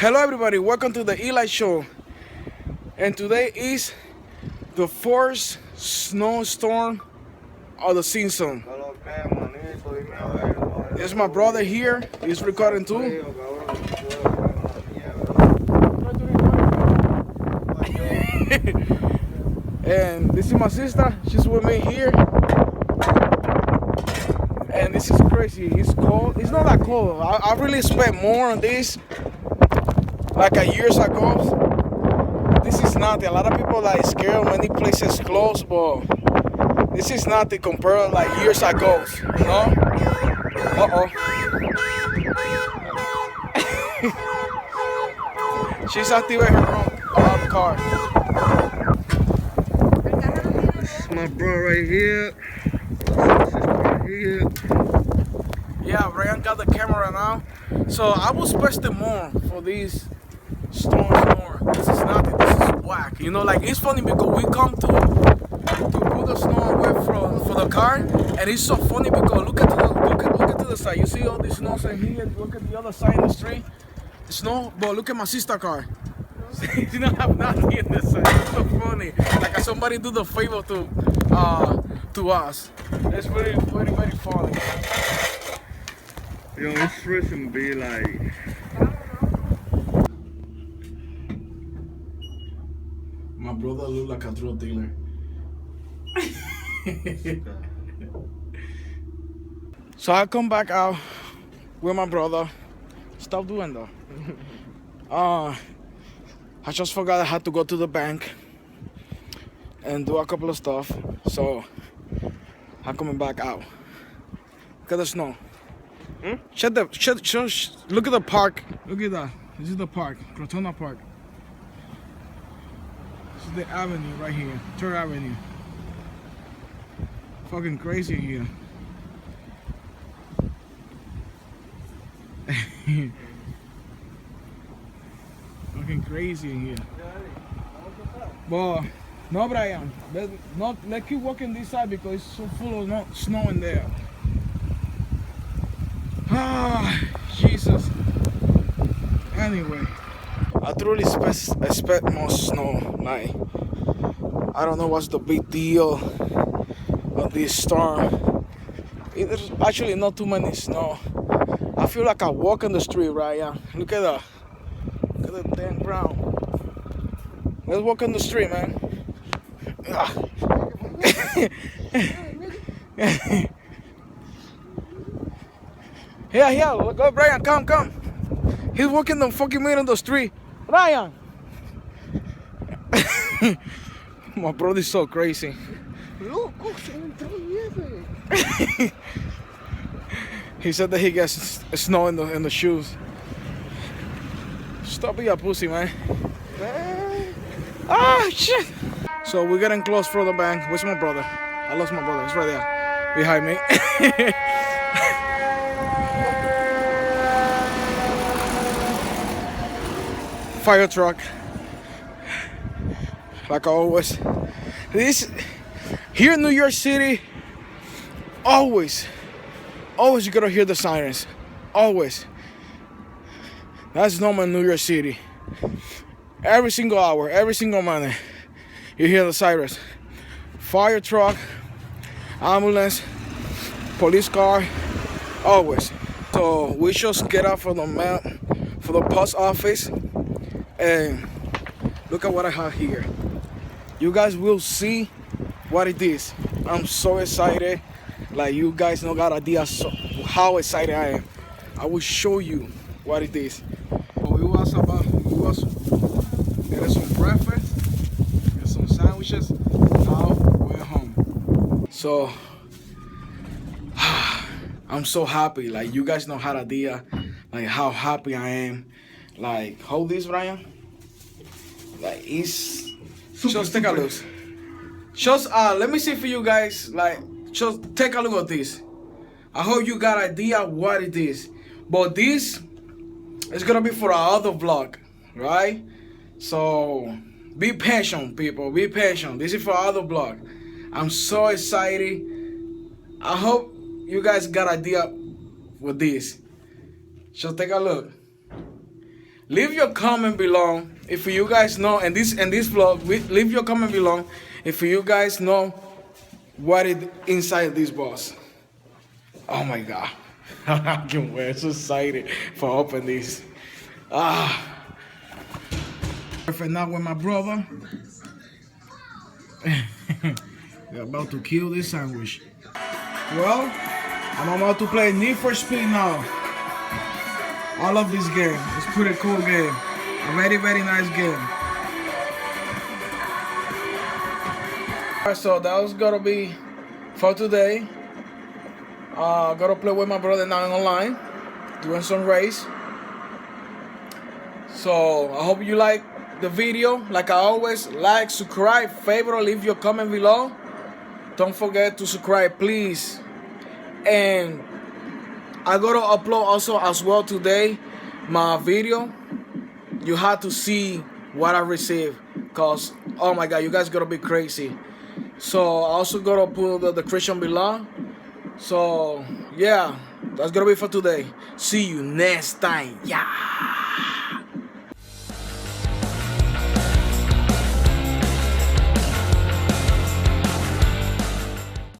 Hello everybody, welcome to the Eli Show. And today is the first snowstorm of the season. There's my brother here, he's recording too. And this is my sister, she's with me here. And this is crazy, it's cold. It's not that cold. I really expect more on this like a years ago. This is nothing. A lot of people like scared many places closed, but this is nothing compared like years ago, you know? Uh-oh. She's activating her own car. This is my bro right here. Right here. Yeah, Ryan got the camera now. So I was expecting more for these storms more. This is nothing. This is whack. You know, like it's funny because we come to put the snow away for the car, and it's so funny because look at the side. You see all the snow in here. Look at the other side of the street. The snow, but look at my sister car. She don't have nothing in the side. It's so funny. Like somebody do the favor to us. It's very funny. Yo, this freaking be like. My brother look like a drug dealer. So I come back out with my brother. Stop doing that. I just forgot I had to go to the bank and do a couple of stuff. So I'm coming back out. Look at the snow. Look at the park. Look at that. This is the park, Crotona Park. This is the avenue right here, 3rd Avenue. Fucking crazy in here. Fucking crazy in here. But no, Brian. Let's keep walking this side because it's so full of snow in there. Ah, Jesus. Anyway, I truly expect more snow. Like, I don't know what's the big deal of this storm. There's actually not too many snow. I feel like I walk on the street, right? Yeah. Look at the damn ground. Let's walk on the street, man. Yeah, go, Brian, come. He's walking the fucking middle of the street. Brian! My brother's so crazy. He said that he gets snow in the shoes. Stop being a pussy, man. Ah, shit! So we're getting close for the bank. Where's my brother? I lost my brother. He's right there. Behind me. Fire truck, like always. This here in New York City, always you gotta hear the sirens. Always. That's normal in New York City. Every single hour, every single minute, you hear the sirens. Fire truck, ambulance, police car, always. So we just get out for the post office. And look at what I have here. You guys will see what it is. I'm so excited. Like, you guys don't got idea how excited I am. I will show you what it is. We was getting some breakfast and some sandwiches. Now we're home. So I'm so happy. Like, you guys know how to idea like how happy I am. Like, hold this, Brian. Like, it's just take a look. Just let me see for you guys. Like, just take a look at this. I hope you got idea what it is. But this is gonna be for our other vlog, right? So be patient, people. Be patient. This is for our other vlog. I'm so excited. I hope you guys got idea with this. Just take a look. Leave your comment below if you guys know, and this vlog, leave your comment below if you guys know what is inside this box. Oh my god. I can't wait. So excited for opening this. Perfect now with my brother. We're about to kill this sandwich. Well, I'm about to play Need for Speed now. I love this game. It's a pretty cool game. A very, very nice game. Alright, so that was gonna be for today. Gotta play with my brother now online, doing some race. So I hope you like the video. Like I always, like, subscribe, favorite, leave your comment below. Don't forget to subscribe, please. And I gotta upload also as well today my video. You have to see what I received, cause oh my god, you guys gotta be crazy. So I also gotta put the description below. So yeah, that's gonna be for today. See you next time. Yeah.